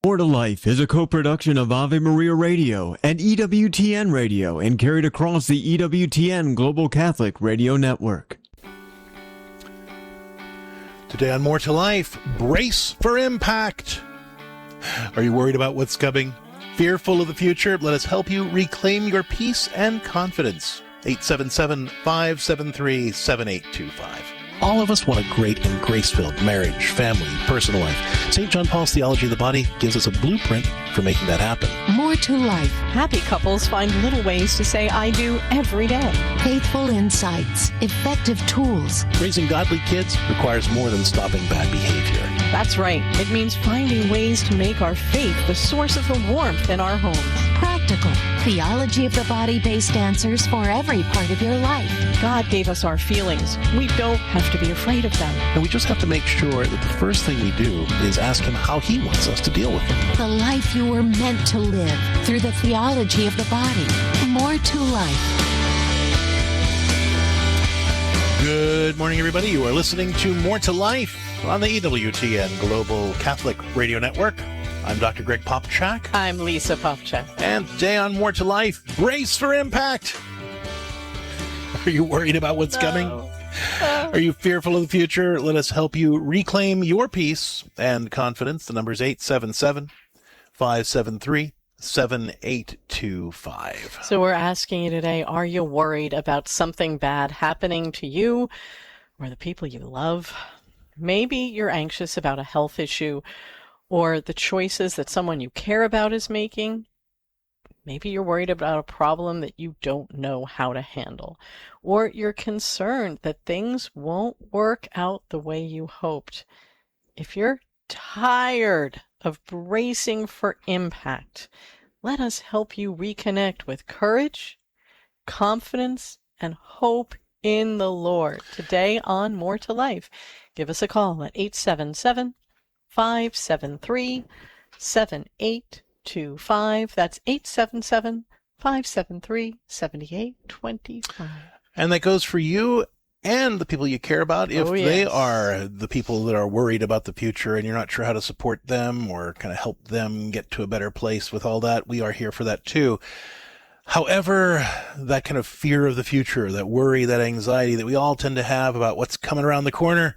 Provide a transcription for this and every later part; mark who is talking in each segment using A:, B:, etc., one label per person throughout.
A: More2Life is a co-production of Ave Maria Radio and EWTN Radio and carried across the EWTN Global Catholic Radio Network.
B: Today on More to Life, brace for impact. Are you worried about what's coming? Fearful of the future? Let us help you reclaim your peace and confidence. 877-573-7825. All of us want a great and grace-filled marriage, family, personal life. St. John Paul's Theology of the Body gives us a blueprint for making that happen.
C: More to life.
D: Happy couples find little ways to say I do every day.
C: Faithful insights. Effective tools.
B: Raising godly kids requires more than stopping bad behavior.
D: That's right. It means finding ways to make our faith the source of the warmth in our homes.
C: Practical. Theology of the body-based answers for every part of your life.
D: God gave us our feelings. We don't have to be afraid of them.
B: And we just have to make sure that the first thing we do is ask Him how He wants us to deal with them.
C: The life you were meant to live through the theology of the body. More to life.
B: Good morning, everybody. You are listening to More to Life on the EWTN Global Catholic Radio Network. I'm Dr. Greg Popchak.
D: I'm Lisa Popchak.
B: And today on More to Life, brace for impact. Are you worried about what's coming? Are you fearful of the future? Let us help you reclaim your peace and confidence. The number is 877-573-7825.
D: So we're asking you today, are you worried about something bad happening to you or the people you love? Maybe you're anxious about a health issue or the choices that someone you care about is making. Maybe you're worried about a problem that you don't know how to handle, or you're concerned that things won't work out the way you hoped. If you're tired of bracing for impact, let us help you reconnect with courage, confidence, and hope in the Lord. Today on More to Life, give us a call at 877-573-7825. That's 877-573-7825.
B: And that goes for you and the people you care about. If they are the people that are worried about the future and you're not sure how to support them or kind of help them get to a better place with all that, we are here for that too. However, that kind of fear of the future, that worry, that anxiety that we all tend to have about what's coming around the corner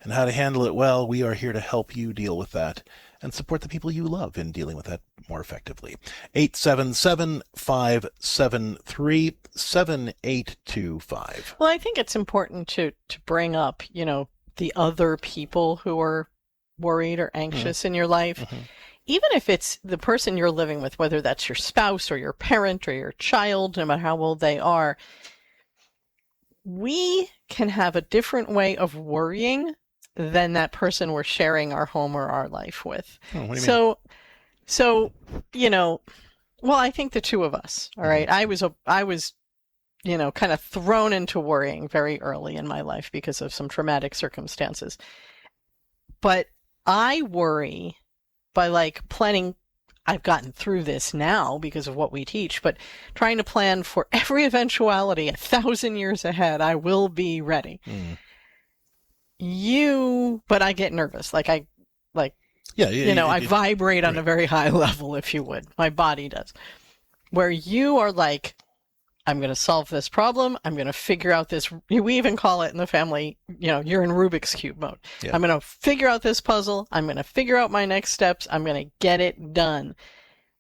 B: and how to handle it well, we are here to help you deal with that and support the people you love in dealing with that more effectively. 877-573-7825.
D: Well, I think it's important to bring up, the other people who are worried or anxious in your life. Mm-hmm. Even if it's the person you're living with, whether that's your spouse or your parent or your child, no matter how old they are, we can have a different way of worrying than that person we're sharing our home or our life with.
B: Oh, what do you mean?
D: So, well, I think the two of us, all right, I was, kind of thrown into worrying very early in my life because of some traumatic circumstances. But I worry by planning. I've gotten through this now because of what we teach, but trying to plan for every eventuality 1,000 years ahead, I will be ready. Mm. But I get nervous. I vibrate on a very high level, if you would. My body does. Where you are I'm going to solve this problem. I'm going to figure out this. We even call it in the family, you're in Rubik's Cube mode. Yeah. I'm going to figure out this puzzle. I'm going to figure out my next steps. I'm going to get it done.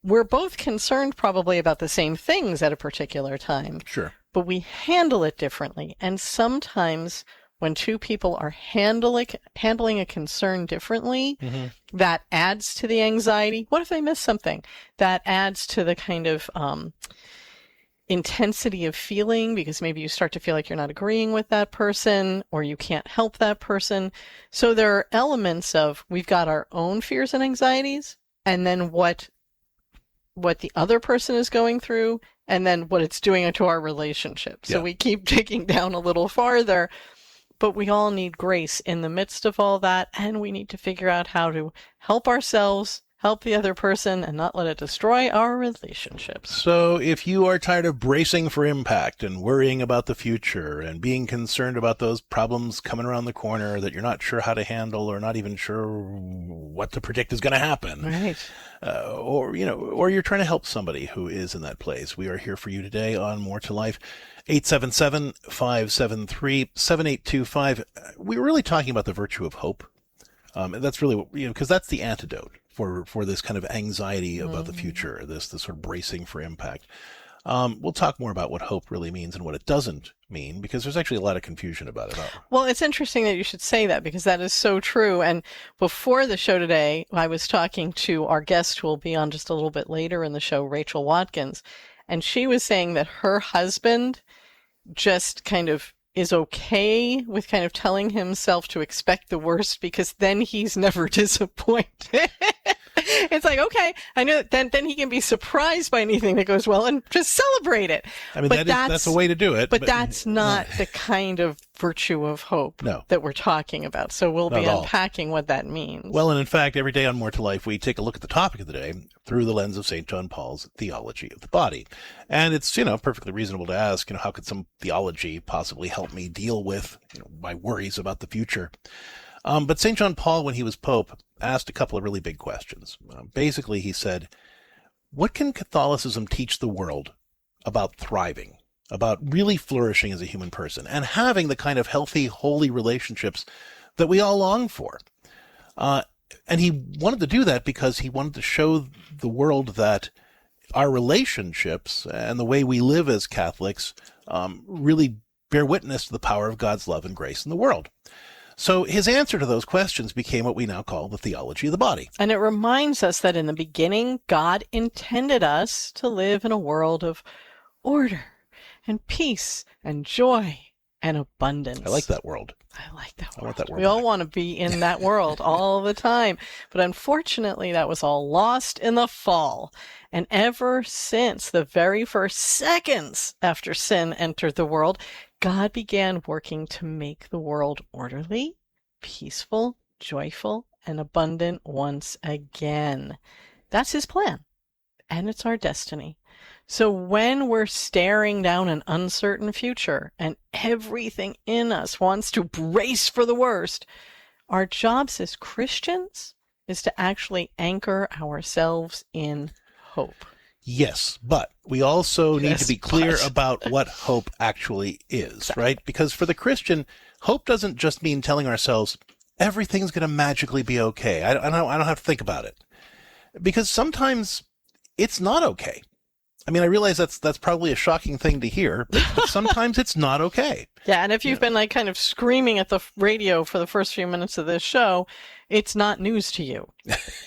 D: We're both concerned probably about the same things at a particular time.
B: Sure.
D: But we handle it differently. And sometimes when two people are handling a concern differently, mm-hmm. that adds to the anxiety. What if they miss something? That adds to the kind of intensity of feeling, because maybe you start to feel like you're not agreeing with that person or you can't help that person. So there are elements of we've got our own fears and anxieties, and then what the other person is going through, and then what it's doing to our relationship. So we keep digging down a little farther. But we all need grace in the midst of all that, and we need to figure out how to help ourselves help the other person and not let it destroy our relationships.
B: So if you are tired of bracing for impact and worrying about the future and being concerned about those problems coming around the corner that you're not sure how to handle or not even sure what to predict is going to happen,
D: right?
B: Or you're trying to help somebody who is in that place, we are here for you today on More to Life. 877-573-7825. We're really talking about the virtue of hope. That's really what, because that's the antidote for this kind of anxiety about the future, this sort of bracing for impact. We'll talk more about what hope really means and what it doesn't mean, because there's actually a lot of confusion about it.
D: Well, it's interesting that you should say that, because that is so true. And before the show today, I was talking to our guest who will be on just a little bit later in the show, Rachel Watkins, and she was saying that her husband just kind of is okay with kind of telling himself to expect the worst, because then he's never disappointed. It's like, okay, I know that then he can be surprised by anything that goes well and just celebrate it.
B: I mean, that's a way to do it.
D: But that's not the kind of virtue of hope that we're talking about. So we'll be unpacking what that means.
B: Well, and in fact, every day on More to Life, we take a look at the topic of the day through the lens of St. John Paul's Theology of the Body. And it's, perfectly reasonable to ask, how could some theology possibly help me deal with, my worries about the future? But St. John Paul, when he was Pope, asked a couple of really big questions. Basically, he said, what can Catholicism teach the world about thriving, about really flourishing as a human person, and having the kind of healthy, holy relationships that we all long for? And he wanted to do that because he wanted to show the world that our relationships and the way we live as Catholics really bear witness to the power of God's love and grace in the world. So his answer to those questions became what we now call the theology of the body.
D: And it reminds us that in the beginning, God intended us to live in a world of order and peace and joy and abundance.
B: I like that world.
D: I like that world.
B: I want that world.
D: We all want to be in that world all the time. But unfortunately, that was all lost in the fall. And ever since the very first seconds after sin entered the world, God began working to make the world orderly, peaceful, joyful, and abundant once again. That's his plan, and it's our destiny. So when we're staring down an uncertain future and everything in us wants to brace for the worst, our jobs as Christians is to actually anchor ourselves in hope.
B: Yes, but we also need to be clear about what hope actually is, right? Because for the Christian, hope doesn't just mean telling ourselves everything's going to magically be okay. I don't have to think about it. Because sometimes it's not okay. I mean, I realize that's probably a shocking thing to hear, but sometimes it's not okay.
D: Yeah, and if you've been like kind of screaming at the radio for the first few minutes of this show, it's not news to you.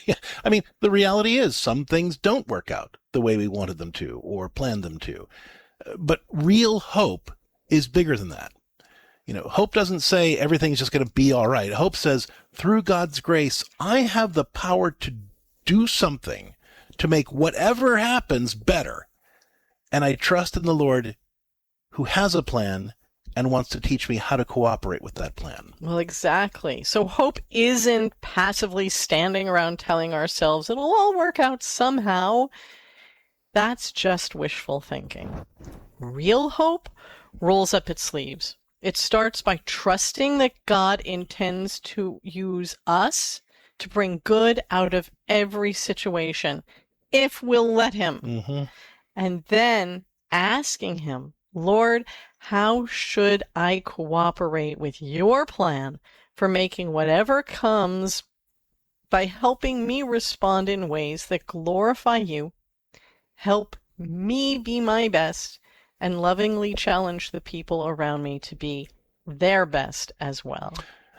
B: Yeah, I mean, the reality is some things don't work out the way we wanted them to or planned them to. But real hope is bigger than that. Hope doesn't say everything's just going to be all right. Hope says, through God's grace, I have the power to do something to make whatever happens better. And I trust in the Lord who has a plan and wants to teach me how to cooperate with that plan.
D: Well, exactly. So hope isn't passively standing around telling ourselves it'll all work out somehow. That's just wishful thinking. Real hope rolls up its sleeves. It starts by trusting that God intends to use us to bring good out of every situation, if we'll let him.
B: Mm-hmm.
D: And then asking him, Lord, how should I cooperate with your plan for making whatever comes by helping me respond in ways that glorify you, help me be my best, and lovingly challenge the people around me to be their best as well.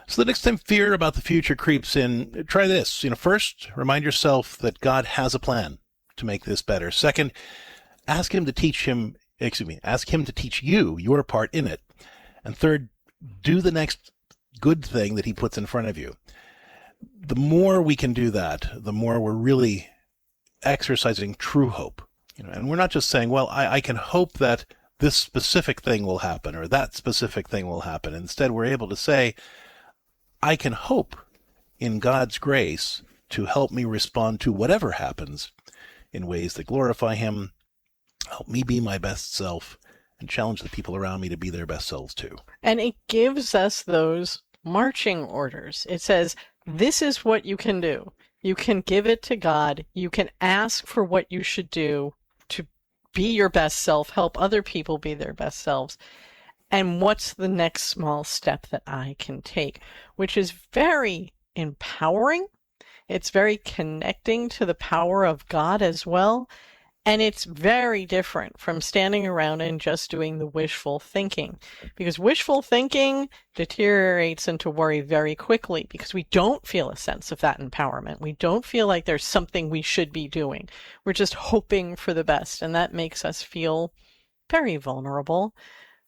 B: So the next time fear about the future creeps in, try this. First, remind yourself that God has a plan to make this better. Second, ask him to teach you your part in it. And third, do the next good thing that he puts in front of you. The more we can do that, the more we're really exercising true hope. And we're not just saying, well, I can hope that this specific thing will happen or that specific thing will happen. Instead, we're able to say, I can hope in God's grace to help me respond to whatever happens in ways that glorify him, help me be my best self, and challenge the people around me to be their best selves too.
D: And it gives us those marching orders. It says, this is what you can do. You can give it to God. You can ask for what you should do to be your best self, help other people be their best selves. And what's the next small step that I can take? Which is very empowering. It's very connecting to the power of God as well. And it's very different from standing around and just doing the wishful thinking, because wishful thinking deteriorates into worry very quickly because we don't feel a sense of that empowerment. We don't feel like there's something we should be doing. We're just hoping for the best, and that makes us feel very vulnerable.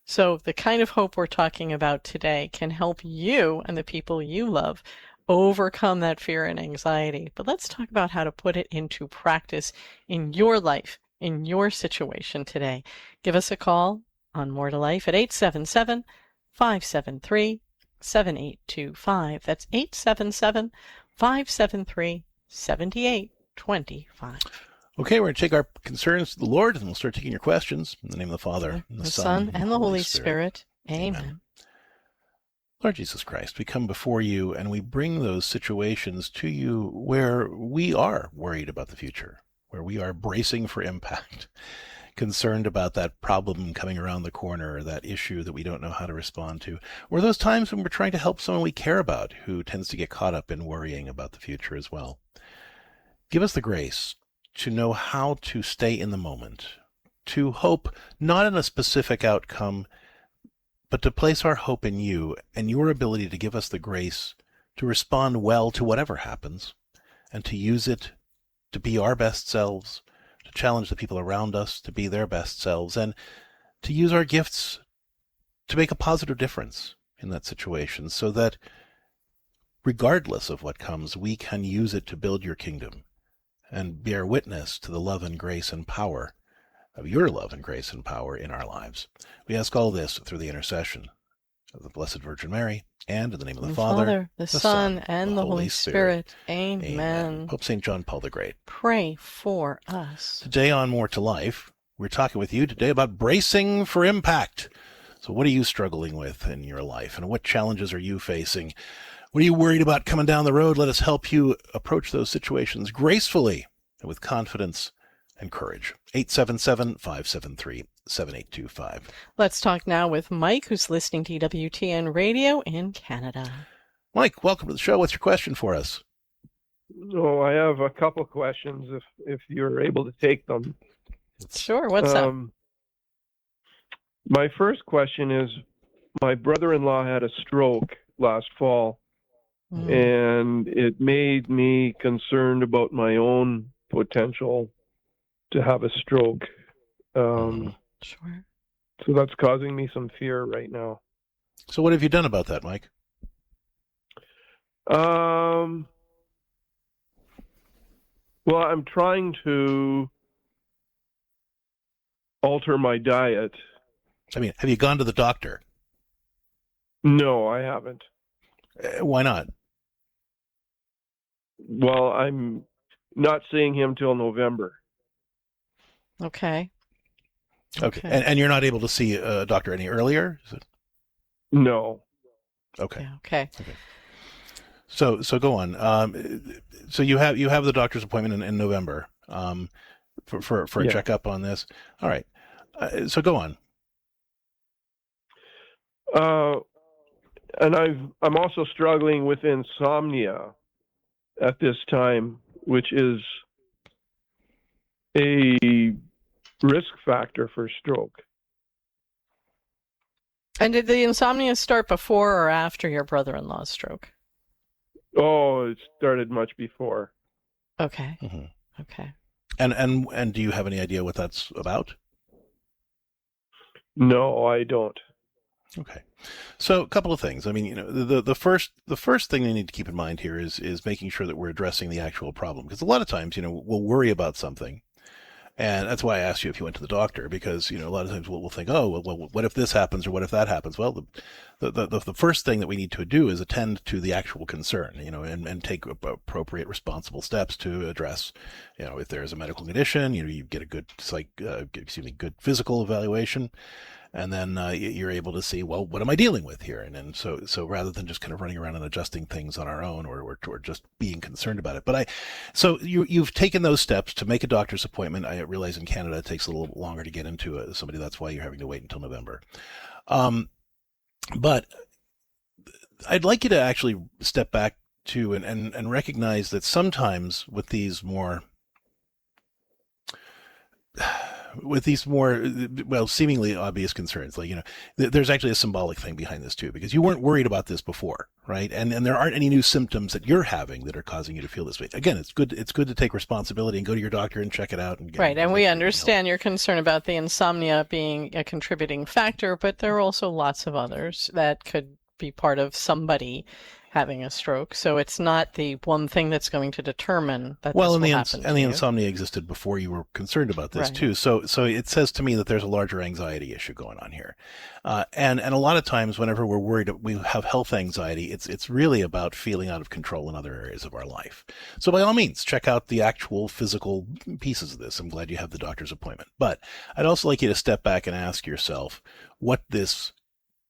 D: So the kind of hope we're talking about today can help you and the people you love overcome that fear and anxiety. But let's talk about how to put it into practice in your life, in your situation today. Give us a call on More2Life at 877-573-7825. That's 877-573-7825.
B: Okay, we're going to take our concerns to the Lord, and we'll start taking your questions. In the name of the Father, and
D: the Son, and the Holy Spirit. Amen.
B: Lord Jesus Christ, we come before you and we bring those situations to you where we are worried about the future, where we are bracing for impact, concerned about that problem coming around the corner, or that issue that we don't know how to respond to, or those times when we're trying to help someone we care about who tends to get caught up in worrying about the future as well. Give us the grace to know how to stay in the moment, to hope not in a specific outcome, but to place our hope in you and your ability to give us the grace to respond well to whatever happens, and to use it to be our best selves, to challenge the people around us to be their best selves, and to use our gifts to make a positive difference in that situation, so that regardless of what comes, we can use it to build your kingdom and bear witness to the love and grace and power of your love and grace and power in our lives. We ask all this through the intercession of the Blessed Virgin Mary, and in the name of the Father,
D: the Son, and the Holy Spirit. Amen.
B: Pope St. John Paul the Great,
D: pray for us.
B: Today on More2Life, we're talking with you today about bracing for impact. So what are you struggling with in your life, and what challenges are you facing? What are you worried about coming down the road? Let us help you approach those situations gracefully and with confidence and courage. 877-573-7825.
D: Let's talk now with Mike, who's listening to EWTN Radio in Canada.
B: Mike, welcome to the show. What's your question for us?
E: Oh, I have a couple questions if you're able to take them.
D: Sure. What's up?
E: My first question is, my brother-in-law had a stroke last fall, and it made me concerned about my own potential to have a stroke.
D: Sure.
E: So that's causing me some fear right now.
B: So what have you done about that, Mike?
E: Well, I'm trying to alter my diet.
B: I mean, have you gone to the doctor?
E: No, I haven't.
B: Why not?
E: Well, I'm not seeing him till November.
D: Okay.
B: And you're not able to see a doctor any earlier? Is it?
E: No.
B: Okay.
D: Yeah, okay.
B: So go on. So you have the doctor's appointment in November for a checkup on this. All right. So go on.
E: And I'm also struggling with insomnia at this time, which is a risk factor for stroke.
D: And did the insomnia start before or after your brother-in-law's stroke?
E: Oh, it started much before.
D: Okay.
B: Mm-hmm.
D: Okay.
B: And do you have any idea what that's about?
E: No, I don't.
B: Okay. So a couple of things. I mean, the first thing they need to keep in mind here is making sure that we're addressing the actual problem, because a lot of times, we'll worry about something And that's why I asked you if you went to the doctor, because, a lot of times we'll think, oh, well, what if this happens or what if that happens? Well, the first thing that we need to do is attend to the actual concern, and take appropriate, responsible steps to address, if there is a medical condition, you get a good good physical evaluation. And then you're able to see, well, what am I dealing with here? And then so rather than just kind of running around and adjusting things on our own, or just being concerned about it. So you've taken those steps to make a doctor's appointment. I realize in Canada it takes a little longer to get into somebody. That's why you're having to wait until November. But I'd like you to actually step back to and recognize that sometimes with these more seemingly obvious concerns, like, there's actually a symbolic thing behind this too, because you weren't worried about this before, right? And there aren't any new symptoms that you're having that are causing you to feel this way. Again, it's good to take responsibility and go to your doctor and check it out.
D: And we understand your concern about the insomnia being a contributing factor, but there are also lots of others that could be part of somebody having a stroke. So it's not the one thing that's going to determine that this will happen to you.
B: The insomnia existed before you were concerned about this too. So it says to me that there's a larger anxiety issue going on here. And a lot of times whenever we're worried, we have health anxiety, it's really about feeling out of control in other areas of our life. So by all means, check out the actual physical pieces of this. I'm glad you have the doctor's appointment. But I'd also like you to step back and ask yourself what this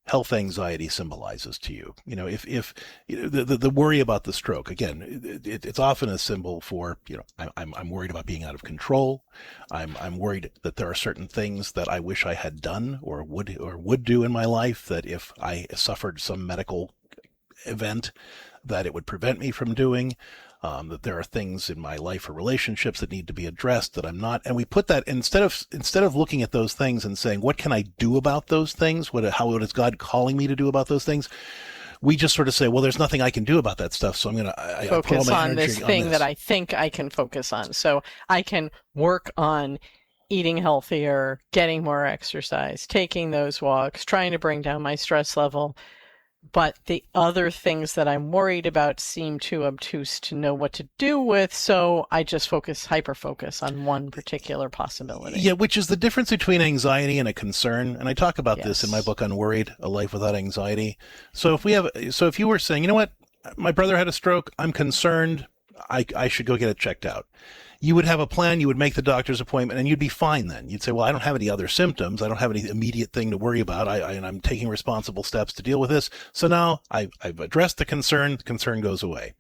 B: health anxiety symbolizes to you. If the worry about the stroke, again, it's often a symbol for, I'm worried about being out of control. I'm worried that there are certain things that I wish I had done or would do in my life, that if I suffered some medical event, that it would prevent me from doing. That there are things in my life or relationships that need to be addressed that I'm not. And we put that, instead of looking at those things and saying, what can I do about those things? What is God calling me to do about those things? We just sort of say, well, there's nothing I can do about that stuff. So I'm going to
D: focus on this thing that I think I can focus on. So I can work on eating healthier, getting more exercise, taking those walks, trying to bring down my stress level. But the other things that I'm worried about seem too obtuse to know what to do with, so I just hyper-focus on one particular possibility.
B: Yeah, which is the difference between anxiety and a concern. And I talk about this in my book, Unworried, A Life Without Anxiety. So if you were saying, you know what, my brother had a stroke, I'm concerned, I should go get it checked out. You would have a plan, you would make the doctor's appointment, and you'd be fine then. You'd say, well, I don't have any other symptoms. I don't have any immediate thing to worry about. And I'm taking responsible steps to deal with this. So now I've addressed the concern goes away.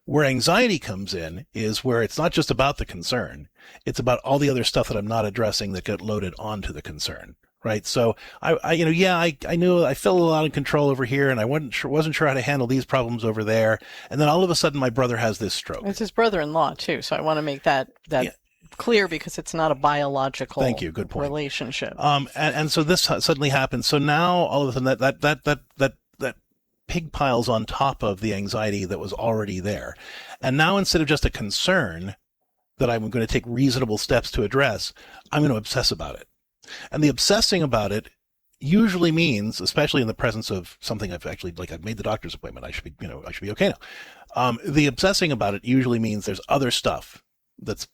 B: Where anxiety comes in is where it's not just about the concern. It's about all the other stuff that I'm not addressing that get loaded onto the concern. Right. So I knew I felt a lot of control over here, and I wasn't sure how to handle these problems over there. And then all of a sudden my brother has this stroke.
D: It's his brother-in-law too. So I want to make that clear, because it's not a biological
B: Good point.
D: Relationship.
B: And so this suddenly happens. So now all of a sudden that pig piles on top of the anxiety that was already there. And now instead of just a concern that I'm going to take reasonable steps to address, I'm going to obsess about it. And the obsessing about it usually means, especially in the presence of something I've made the doctor's appointment, I should be okay now. The obsessing about it usually means there's other stuff that's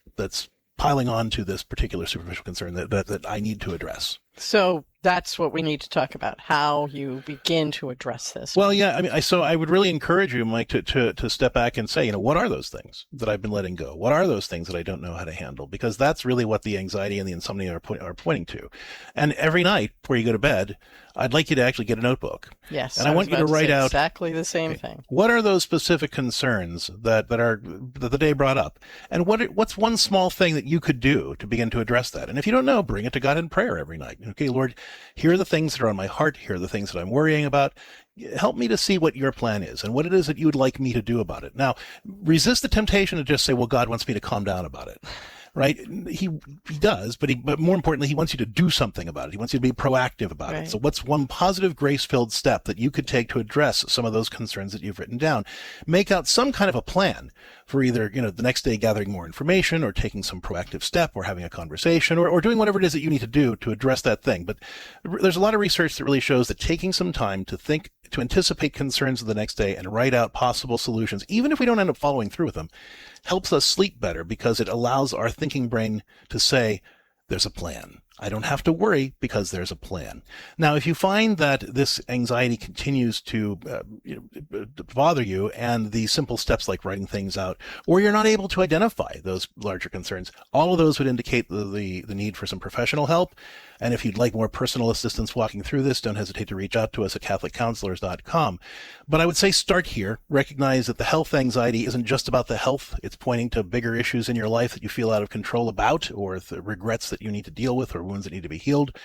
B: piling on to this particular superficial concern that I need to address.
D: So that's what we need to talk about, how you begin to address this.
B: Well, yeah, so I would really encourage you, Mike, to step back and say, what are those things that I've been letting go? What are those things that I don't know how to handle? Because that's really what the anxiety and the insomnia are pointing to. And every night before you go to bed, I'd like you to actually get a notebook.
D: Yes.
B: And I want you to write out
D: exactly the same thing.
B: What are those specific concerns that the day brought up? And what's one small thing that you could do to begin to address that? And if you don't know, bring it to God in prayer every night. Okay, Lord, here are the things that are on my heart. Here are the things that I'm worrying about. Help me to see what your plan is and what it is that you would like me to do about it. Now, resist the temptation to just say, well, God wants me to calm down about it. Right? He does, but more importantly, he wants you to do something about it. He wants you to be proactive about it. So what's one positive, grace-filled step that you could take to address some of those concerns that you've written down? Make out some kind of a plan for either, the next day gathering more information, or taking some proactive step, or having a conversation, or doing whatever it is that you need to do to address that thing. But there's a lot of research that really shows that taking some time to think, to anticipate concerns of the next day and write out possible solutions, even if we don't end up following through with them, helps us sleep better because it allows our thinking brain to say, there's a plan. I don't have to worry because there's a plan. Now, if you find that this anxiety continues to bother you, and the simple steps like writing things out, or you're not able to identify those larger concerns, all of those would indicate the need for some professional help. And if you'd like more personal assistance walking through this, don't hesitate to reach out to us at catholiccounselors.com. But I would say start here. Recognize that the health anxiety isn't just about the health. It's pointing to bigger issues in your life that you feel out of control about, or the regrets that you need to deal with, or wounds that need to be healed.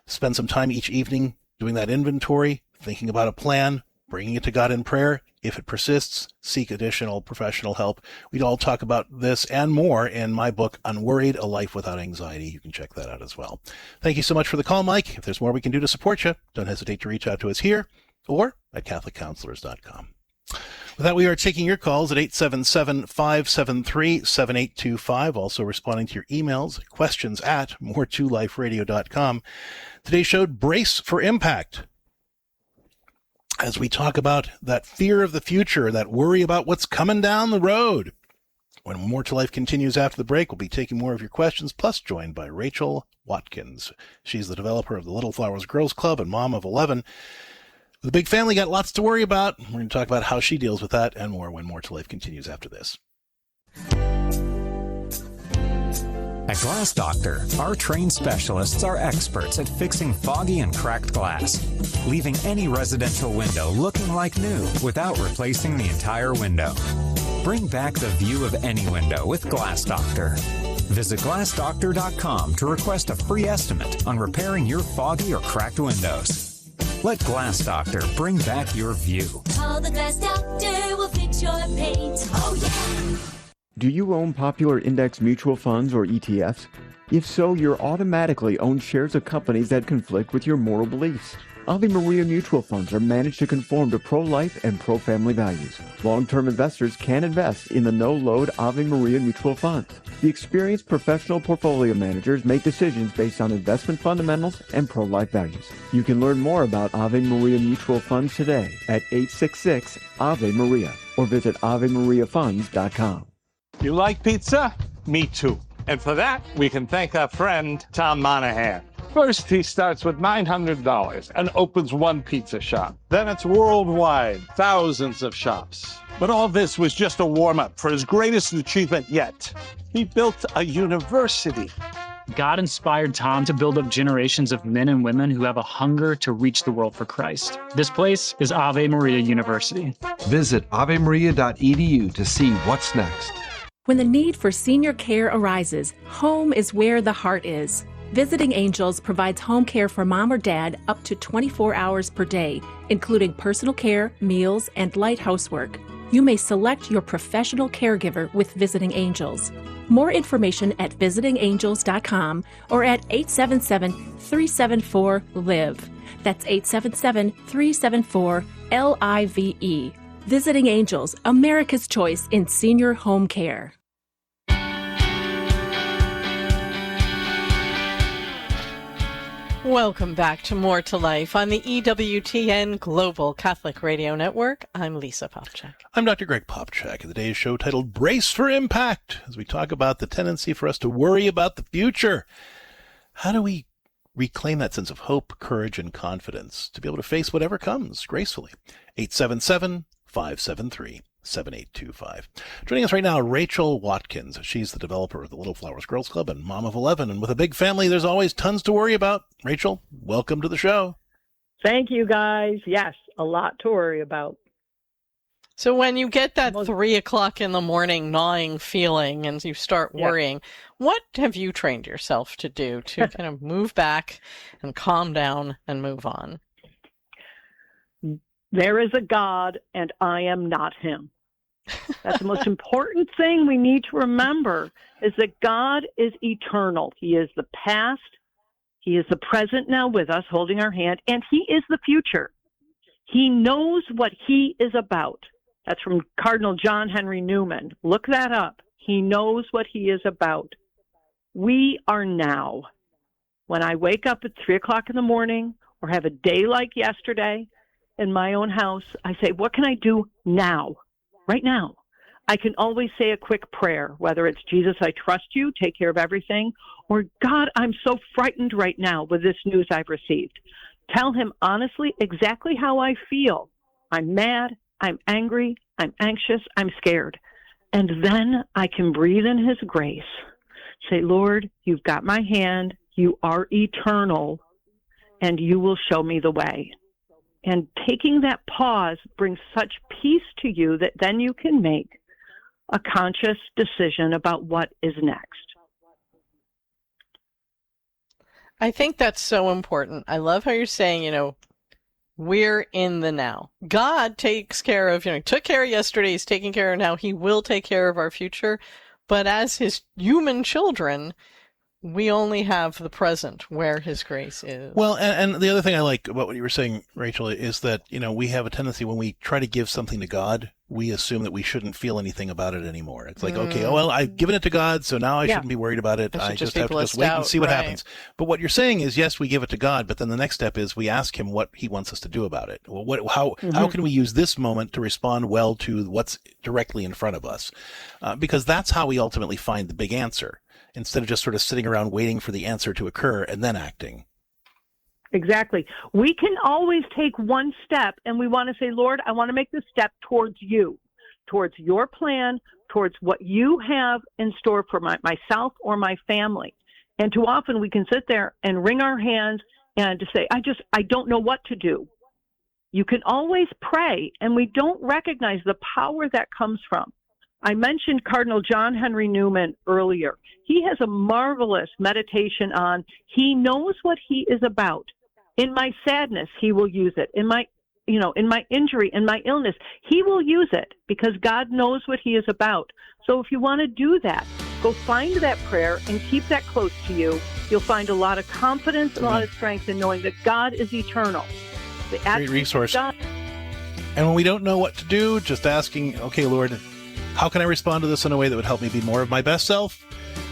B: Spend some time each evening doing that inventory, thinking about a plan, bringing it to God in prayer. If it persists, seek additional professional help. We'd all talk about this and more in my book, Unworried, A Life Without Anxiety. You can check that out as well. Thank you so much for the call, Mike. If there's more we can do to support you, don't hesitate to reach out to us here or at catholiccounselors.com. With that, we are taking your calls at 877-573-7825. Also responding to your emails, questions at more2liferadio.com. Today's show, Brace for Impact. As we talk about that fear of the future, that worry about what's coming down the road. When More to Life continues after the break, we'll be taking more of your questions, plus joined by Rachel Watkins. She's the developer of the Little Flowers Girls Club and mom of 11. The big family got lots to worry about. We're going to talk about how she deals with that and more when More to Life continues after this.
F: At Glass Doctor, our trained specialists are experts at fixing foggy and cracked glass, leaving any residential window looking like new without replacing the entire window. Bring back the view of any window with Glass Doctor. Visit glassdoctor.com to request a free estimate on repairing your foggy or cracked windows. Let Glass Doctor bring back your view.
G: Call the Glass Doctor, we'll fix your paint. Oh, yeah!
A: Do you own popular index mutual funds or ETFs? If so, you're automatically own shares of companies that conflict with your moral beliefs. Ave Maria mutual funds are managed to conform to pro-life and pro-family values. Long-term investors can invest in the no-load Ave Maria mutual funds. The experienced professional portfolio managers make decisions based on investment fundamentals and pro-life values. You can learn more about Ave Maria mutual funds today at 866 Ave Maria or visit AveMariaFunds.com.
H: You like pizza? Me too. And for that, we can thank our friend, Tom Monahan. First, he starts with $900 and opens one pizza shop. Then it's worldwide, thousands of shops. But all this was just a warm-up for his greatest achievement yet. He built a university.
I: God inspired Tom to build up generations of men and women who have a hunger to reach the world for Christ. This place is Ave Maria University.
J: Visit avemaria.edu to see what's next.
K: When the need for senior care arises, home is where the heart is. Visiting Angels provides home care for mom or dad up to 24 hours per day, including personal care, meals, and light housework. You may select your professional caregiver with Visiting Angels. More information at visitingangels.com or at 877-374-LIVE. That's 877-374-LIVE. Visiting Angels, America's choice in senior home care.
D: Welcome back to More to Life on the EWTN Global Catholic Radio Network. I'm Lisa Popchak.
B: I'm Dr. Greg Popchak, and today's show titled Brace for Impact, as we talk about the tendency for us to worry about the future. How do we reclaim that sense of hope, courage, and confidence to be able to face whatever comes gracefully? 877-573-7825. Joining us right now, Rachel Watkins. She's the developer of the Little Flowers Girls Club and mom of 11. And with a big family, there's always tons to worry about. Rachel, welcome to the show.
L: Thank you, guys. Yes, a lot to worry about.
D: So when you get that 3 o'clock in the morning gnawing feeling and you start worrying, what have you trained yourself to do to kind of move back and calm down and move on?
L: There is a God, and I am not him. That's the most important thing we need to remember, is that God is eternal. He is the past. He is the present now with us, holding our hand, and he is the future. He knows what he is about. That's from Cardinal John Henry Newman. Look that up. He knows what he is about. We are now. When I wake up at 3 o'clock in the morning or have a day like yesterday, in my own house, I say, what can I do now? Right now. I can always say a quick prayer, whether it's Jesus, I trust you, take care of everything, or God, I'm so frightened right now with this news I've received. Tell him honestly exactly how I feel. I'm mad, I'm angry, I'm anxious, I'm scared. And then I can breathe in his grace. Say, Lord, you've got my hand, you are eternal, and you will show me the way. And taking that pause brings such peace to you that then you can make a conscious decision about what is next.
D: I think that's so important. I love how you're saying, we're in the now. God takes care of, took care of yesterday, he's taking care of now, he will take care of our future. But as his human children, we only have the present where his grace is.
B: Well, and the other thing I like about what you were saying, Rachel, is that, we have a tendency when we try to give something to God, we assume that we shouldn't feel anything about it anymore. It's like, okay, I've given it to God, so now I shouldn't be worried about it. I just have to just wait and see what happens. But what you're saying is, yes, we give it to God, but then the next step is we ask him what he wants us to do about it. Well, how can we use this moment to respond well to what's directly in front of us? Because that's how we ultimately find the big answer, instead of just sort of sitting around waiting for the answer to occur and then acting.
L: Exactly. We can always take one step, and we want to say, Lord, I want to make this step towards you, towards your plan, towards what you have in store for myself or my family. And too often we can sit there and wring our hands and to say, I don't know what to do. You can always pray, and we don't recognize the power that comes from. I mentioned Cardinal John Henry Newman earlier. He has a marvelous meditation on, he knows what he is about. In my sadness, he will use it. In my injury, in my illness, he will use it because God knows what he is about. So if you want to do that, go find that prayer and keep that close to you. You'll find a lot of confidence and a lot of strength in knowing that God is eternal.
B: Great resource. And when we don't know what to do, just asking, okay, Lord, how can I respond to this in a way that would help me be more of my best self,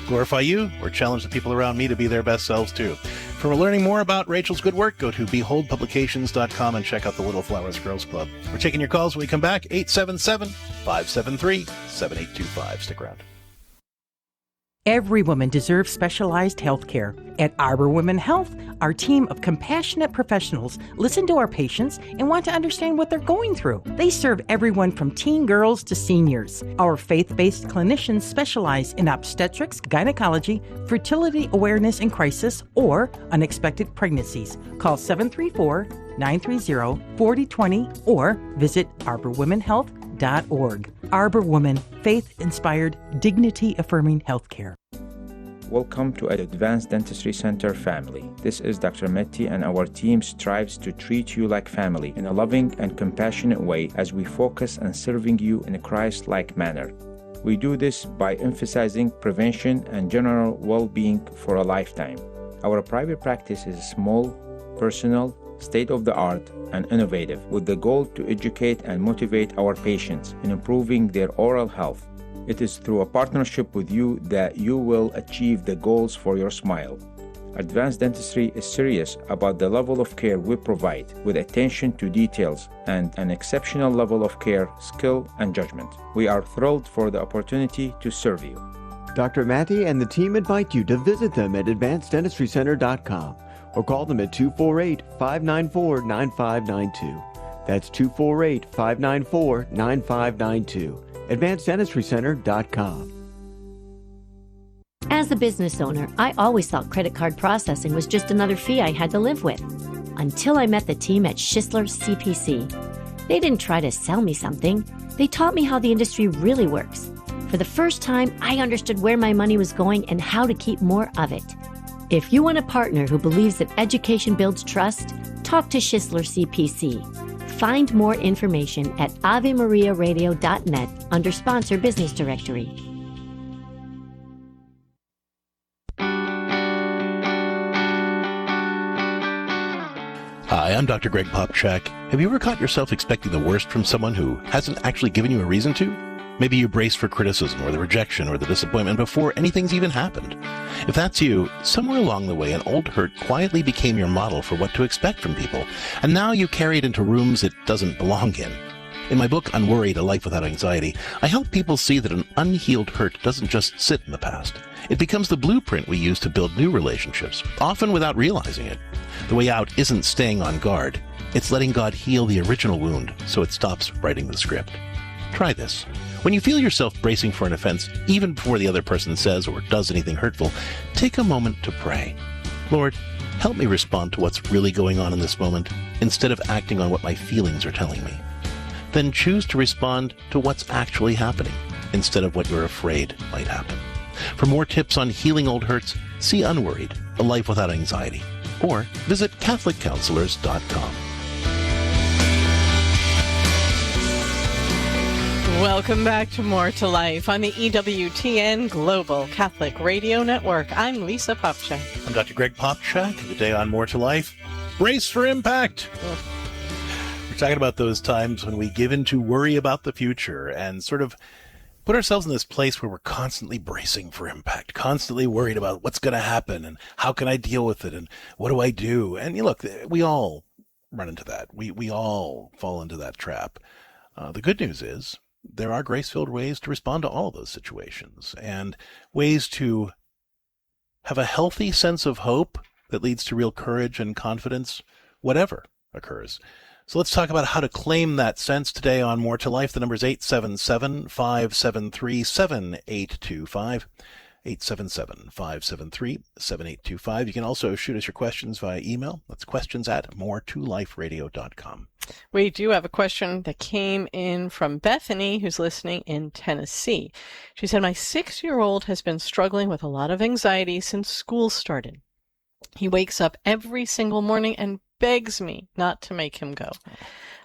B: glorify you, or challenge the people around me to be their best selves too? For learning more about Rachel's good work, go to beholdpublications.com and check out the Little Flowers Girls Club. We're taking your calls when we come back, 877-573-7825. Stick around.
M: Every woman deserves specialized health care. At Arbor Women Health, our team of compassionate professionals listen to our patients and want to understand what they're going through. They serve everyone from teen girls to seniors. Our faith-based clinicians specialize in obstetrics, gynecology, fertility awareness in crisis, or unexpected pregnancies. Call 734-930-4020 or visit arborwomenhealth.org. Arbor Woman, faith-inspired, dignity-affirming healthcare.
N: Welcome to Advanced Dentistry Center family. This is Dr. Metti, and our team strives to treat you like family in a loving and compassionate way as we focus on serving you in a Christ-like manner. We do this by emphasizing prevention and general well-being for a lifetime. Our private practice is small, personal, state-of-the-art, and innovative, with the goal to educate and motivate our patients in improving their oral health. It is through a partnership with you that you will achieve the goals for your smile. Advanced Dentistry is serious about the level of care we provide, with attention to details and an exceptional level of care, skill, and judgment. We are thrilled for the opportunity to serve you.
A: Dr. Matty and the team invite you to visit them at advanceddentistrycenter.com or call them at 248-594-9592. That's 248-594-9592. AdvancedDentistryCenter.com.
O: As a business owner, I always thought credit card processing was just another fee I had to live with. Until I met the team at Schisler CPC. They didn't try to sell me something. They taught me how the industry really works. For the first time, I understood where my money was going and how to keep more of it. If you want a partner who believes that education builds trust, talk to Schisler CPC. Find more information at AveMariaRadio.net under Sponsor Business Directory.
B: Hi, I'm Dr. Greg Popchak. Have you ever caught yourself expecting the worst from someone who hasn't actually given you a reason to? Maybe you braced for criticism or the rejection or the disappointment before anything's even happened. If that's you, somewhere along the way, an old hurt quietly became your model for what to expect from people, and now you carry it into rooms it doesn't belong in. In my book, Unworried, A Life Without Anxiety, I help people see that an unhealed hurt doesn't just sit in the past. It becomes the blueprint we use to build new relationships, often without realizing it. The way out isn't staying on guard. It's letting God heal the original wound so it stops writing the script. Try this. When you feel yourself bracing for an offense, even before the other person says or does anything hurtful, take a moment to pray. Lord, help me respond to what's really going on in this moment instead of acting on what my feelings are telling me. Then choose to respond to what's actually happening instead of what you're afraid might happen. For more tips on healing old hurts, see Unworried, A Life Without Anxiety, or visit CatholicCounselors.com.
D: Welcome back to More to Life on the EWTN Global Catholic Radio Network. I'm Lisa Popchak.
B: I'm Dr. Greg Popchak, and today on More to Life, Brace for Impact. We're talking about those times when we give in to worry about the future and sort of put ourselves in this place where we're constantly bracing for impact, constantly worried about what's going to happen and how can I deal with it and what do I do? And you look, we all run into that. We all fall into that trap. The good news is there are grace-filled ways to respond to all of those situations and ways to have a healthy sense of hope that leads to real courage and confidence, whatever occurs. So let's talk about how to claim that sense today on More to Life. The number is 877-573-7825. 877-573-7825. You can also shoot us your questions via email. That's questions@more2liferadio.com.
D: We do have a question that came in from Bethany, who's listening in Tennessee. She said, my 6-year-old has been struggling with a lot of anxiety since school started. He wakes up every single morning and begs me not to make him go.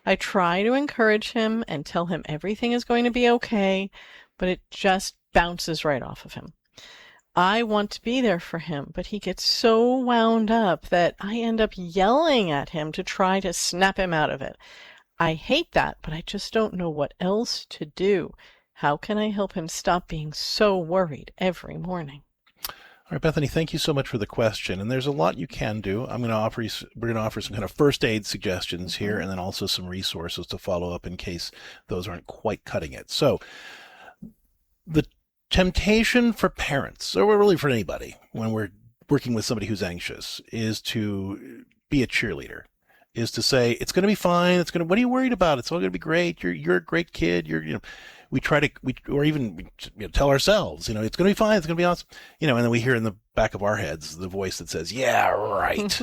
D: I try to encourage him and tell him everything is going to be okay, but it just bounces right off of him. I want to be there for him, but he gets so wound up that I end up yelling at him to try to snap him out of it. I hate that, but I just don't know what else to do. How can I help him stop being so worried every morning?
B: All right, Bethany, thank you so much for the question. And there's a lot you can do. We're going to offer some kind of first aid suggestions here, and then also some resources to follow up in case those aren't quite cutting it. So the temptation for parents, or really for anybody, when we're working with somebody who's anxious, is to be a cheerleader, is to say, it's going to be fine. What are you worried about? It's all going to be great. You're a great kid. We tell ourselves, it's going to be fine. It's going to be awesome. And then we hear in the back of our heads the voice that says, yeah, right.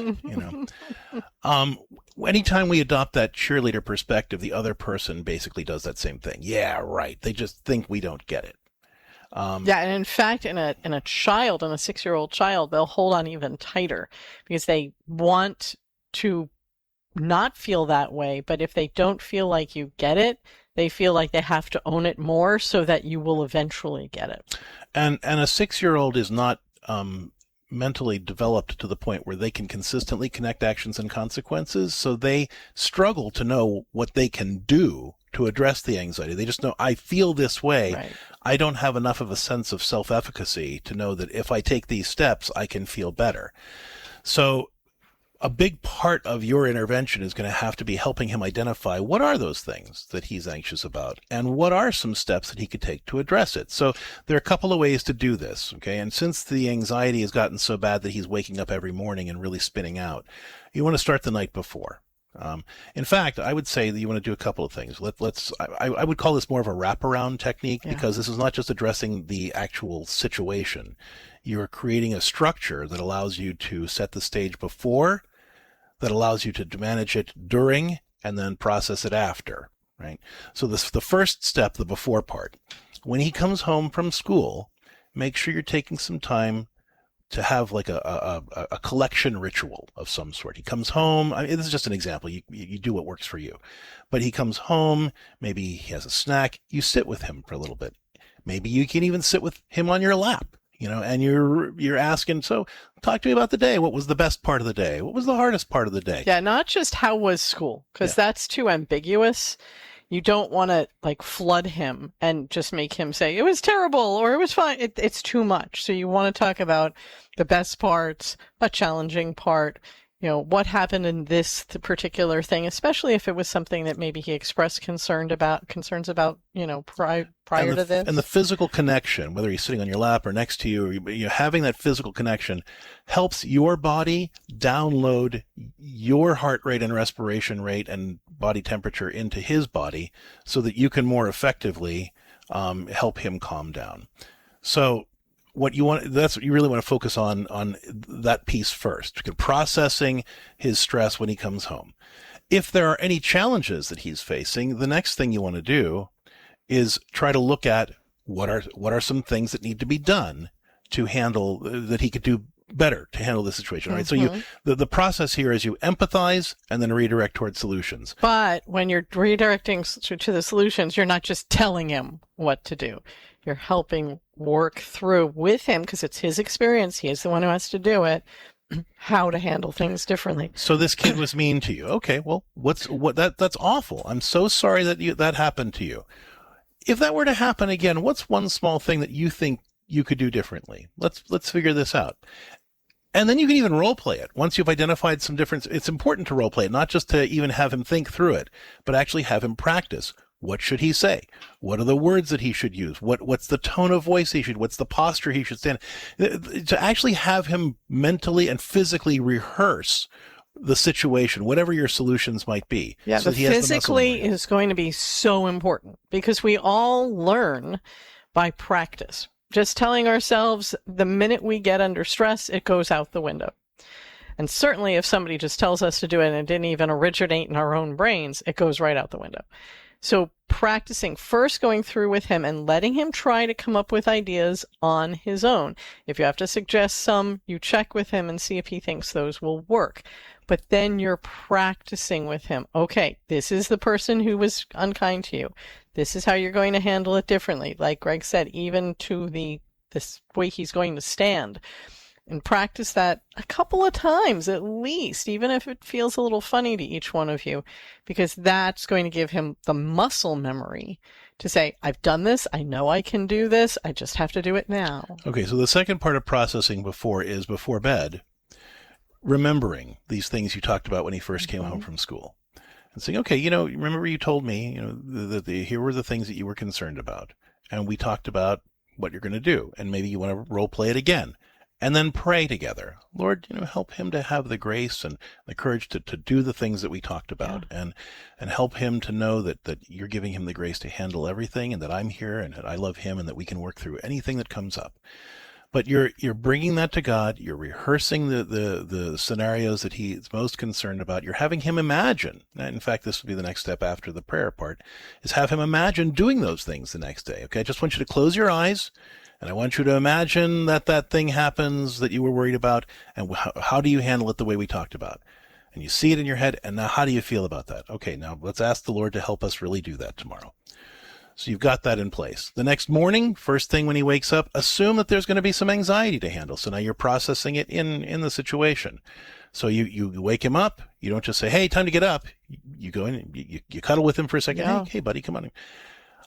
B: Anytime we adopt that cheerleader perspective, the other person basically does that same thing. Yeah, right. They just think we don't get it.
D: And in fact, in a 6-year-old child, they'll hold on even tighter because they want to not feel that way. But if they don't feel like you get it, they feel like they have to own it more so that you will eventually get it.
B: And a 6-year-old is not mentally developed to the point where they can consistently connect actions and consequences. So they struggle to know what they can do to address the anxiety. They just know, I feel this way. Right. I don't have enough of a sense of self-efficacy to know that if I take these steps, I can feel better. So a big part of your intervention is going to have to be helping him identify what are those things that he's anxious about and what are some steps that he could take to address it. So there are a couple of ways to do this, okay? And since the anxiety has gotten so bad that he's waking up every morning and really spinning out, you want to start the night before. In fact, I would say that you want to do a couple of things. I would call this more of a wraparound technique because this is not just addressing the actual situation. You're creating a structure that allows you to set the stage before, that allows you to manage it during, and then process it after, right? So the first step, the before part, when he comes home from school, make sure you're taking some time to have like a collection ritual of some sort. He comes home, this is just an example, you do what works for you, but he comes home, maybe he has a snack, you sit with him for a little bit. Maybe you can even sit with him on your lap, and you're asking, so talk to me about the day. What was the best part of the day? What was the hardest part of the day?
D: Yeah, not just how was school, because that's too ambiguous. You don't want to flood him and just make him say it was terrible or it was fine. It's too much. So you want to talk about the best parts, a challenging part, what happened in this particular thing, especially if it was something that maybe he expressed concerns about, prior to this.
B: And the physical connection, whether he's sitting on your lap or next to you, or having that physical connection helps your body download your heart rate and respiration rate and body temperature into his body so that you can more effectively help him calm down. So what you really want to focus on that piece first, processing his stress when he comes home. If there are any challenges that he's facing, the next thing you want to do is try to look at what are some things that need to be done to handle, that he could do better to handle the situation, right?
D: Mm-hmm.
B: So the process here is you empathize and then redirect towards solutions.
D: But when you're redirecting to the solutions, you're not just telling him what to do. You're helping work through with him, because it's his experience. He is the one who has to do it, how to handle things differently.
B: So this kid was mean to you. Okay, well, that's awful. I'm so sorry that happened to you. If that were to happen again, what's one small thing that you think you could do differently? Let's figure this out. And then you can even role play it. Once you've identified some difference, it's important to role play it, not just to even have him think through it, but actually have him practice. What should he say? What are the words that he should use? What's the tone of voice he should, what's the posture he should stand? To actually have him mentally and physically rehearse the situation, whatever your solutions might be.
D: Yeah,
B: so
D: the physically is going to be so important, because we all learn by practice. Just telling ourselves the minute we get under stress, it goes out the window. And certainly if somebody just tells us to do it and it didn't even originate in our own brains, it goes right out the window. So practicing, first going through with him and letting him try to come up with ideas on his own. If you have to suggest some, you check with him and see if he thinks those will work. But then you're practicing with him. Okay, this is the person who was unkind to you. This is how you're going to handle it differently. Like Greg said, even to this way he's going to stand. And practice that a couple of times at least, even if it feels a little funny to each one of you, because that's going to give him the muscle memory to say, I've done this, I know I can do this, I just have to do it now.
B: Okay, so the second part of processing before bed, remembering these things you talked about when he first came home from school. And saying, okay, remember you told me, that here were the things that you were concerned about. And we talked about what you're going to do. And maybe you want to role play it again. And then pray together. Lord, help him to have the grace and the courage to do the things that we talked about, and help him to know that you're giving him the grace to handle everything, and that I'm here and that I love him and that we can work through anything that comes up. But you're bringing that to God. You're rehearsing the scenarios that he's most concerned about. You're having him imagine. In fact, this would be the next step after the prayer part, is have him imagine doing those things the next day. Okay, I just want you to close your eyes. And I want you to imagine that thing happens that you were worried about, and how do you handle it the way we talked about? And you see it in your head, and now how do you feel about that? Okay, now let's ask the Lord to help us really do that tomorrow. So you've got that in place. The next morning, first thing when he wakes up, assume that there's going to be some anxiety to handle. So now you're processing it in the situation. So you wake him up. You don't just say, hey, time to get up. You go in, you cuddle with him for a second.
D: Yeah.
B: Hey, buddy, come on.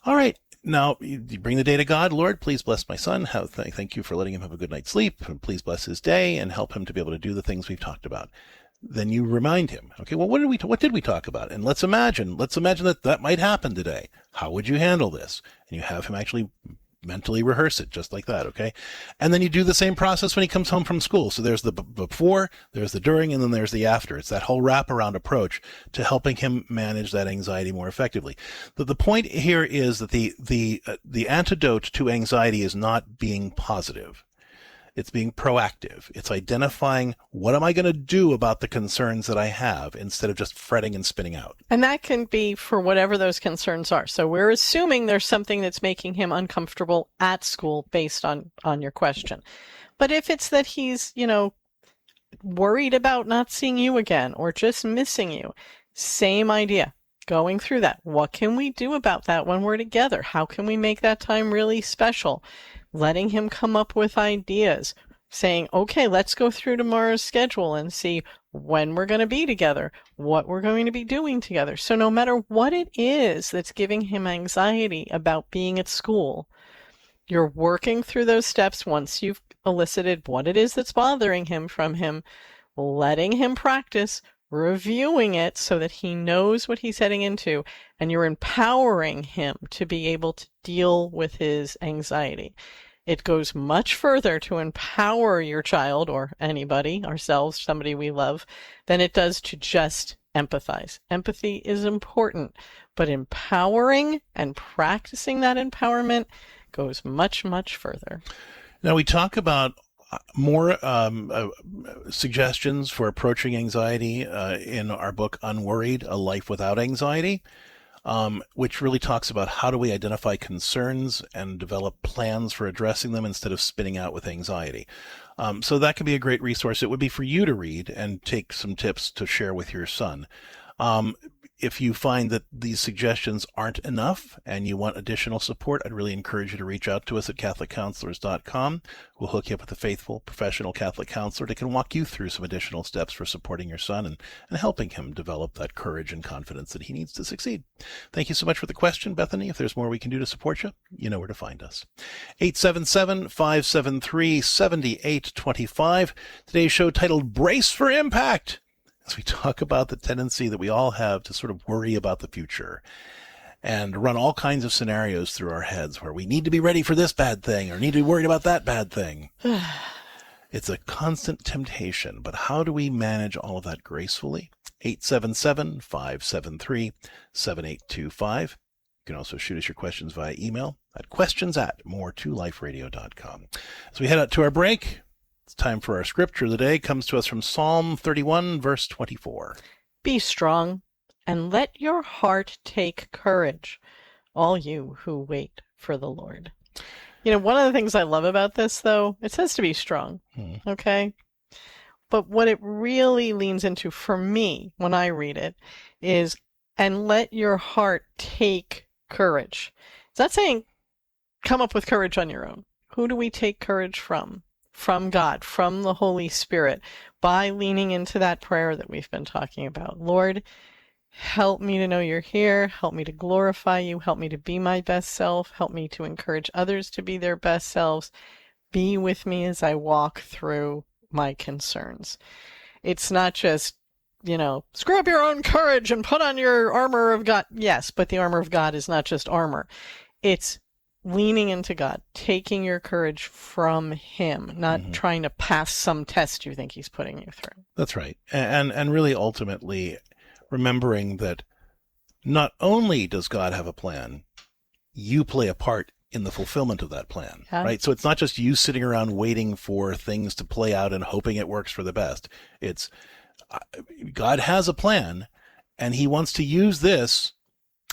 B: All right. Now, you bring the day to God. Lord, please bless my son. Thank you for letting him have a good night's sleep. And please bless his day and help him to be able to do the things we've talked about. Then you remind him, okay, well, what did we talk about? And let's imagine that might happen today. How would you handle this? And you have him actually mentally rehearse it just like that, okay? And then you do the same process when he comes home from school. So there's the before, there's the during, and then there's the after. It's that whole wraparound approach to helping him manage that anxiety more effectively. The point here is that the antidote to anxiety is not being positive. It's being proactive. It's identifying, what am I going to do about the concerns that I have, instead of just fretting and spinning out.
D: And that can be for whatever those concerns are. So we're assuming there's something that's making him uncomfortable at school based on your question. But if it's that he's, worried about not seeing you again or just missing you, same idea. Going through that. What can we do about that when we're together? How can we make that time really special? Letting him come up with ideas, saying, okay, let's go through tomorrow's schedule and see when we're going to be together, what we're going to be doing together. So no matter what it is that's giving him anxiety about being at school, you're working through those steps once you've elicited what it is that's bothering him from him. letting him practice, reviewing it so that he knows what he's heading into, and you're empowering him to be able to deal with his anxiety. It goes much further to empower your child or anybody, ourselves, somebody we love, than it does to just empathize. Empathy is important, but empowering and practicing that empowerment goes much, much further.
B: Now, we talk about more suggestions for approaching anxiety in our book, Unworried, A Life Without Anxiety, which really talks about how do we identify concerns and develop plans for addressing them instead of spinning out with anxiety. So that can be a great resource. It would be for you to read and take some tips to share with your son. If you find that these suggestions aren't enough and you want additional support, I'd really encourage you to reach out to us at CatholicCounselors.com. We'll hook you up with a faithful, professional Catholic counselor that can walk you through some additional steps for supporting your son and helping him develop that courage and confidence that he needs to succeed. Thank you so much for the question, Bethany. If there's more we can do to support you, you know where to find us. 877-573-7825. Today's show titled Brace for Impact, as we talk about the tendency that we all have to sort of worry about the future and run all kinds of scenarios through our heads where we need to be ready for this bad thing or need to be worried about that bad thing. It's a constant temptation, but how do we manage all of that gracefully? 877-573-7825. You can also shoot us your questions via email at questions@more2liferadio.com. As we head out to our break, it's time for our scripture of the day. It comes to us from Psalm 31, verse 24.
D: Be strong and let your heart take courage, all you who wait for the Lord. You know, one of the things I love about this, though, it says to be strong, okay? But what it really leans into for me when I read it is, and let your heart take courage. It's not saying come up with courage on your own. Who do we take courage from? From God, from the Holy Spirit, by leaning into that prayer that we've been talking about. Lord, help me to know you're here. Help me to glorify you. Help me to be my best self. Help me to encourage others to be their best selves. Be with me as I walk through my concerns. It's not just, screw up your own courage and put on your armor of God. Yes, but the armor of God is not just armor. It's leaning into God, taking your courage from him, not trying to pass some test you think he's putting you through.
B: That's right. And really ultimately remembering that not only does God have a plan, you play a part in the fulfillment of that plan, right? So it's not just you sitting around waiting for things to play out and hoping it works for the best. It's God has a plan and he wants to use this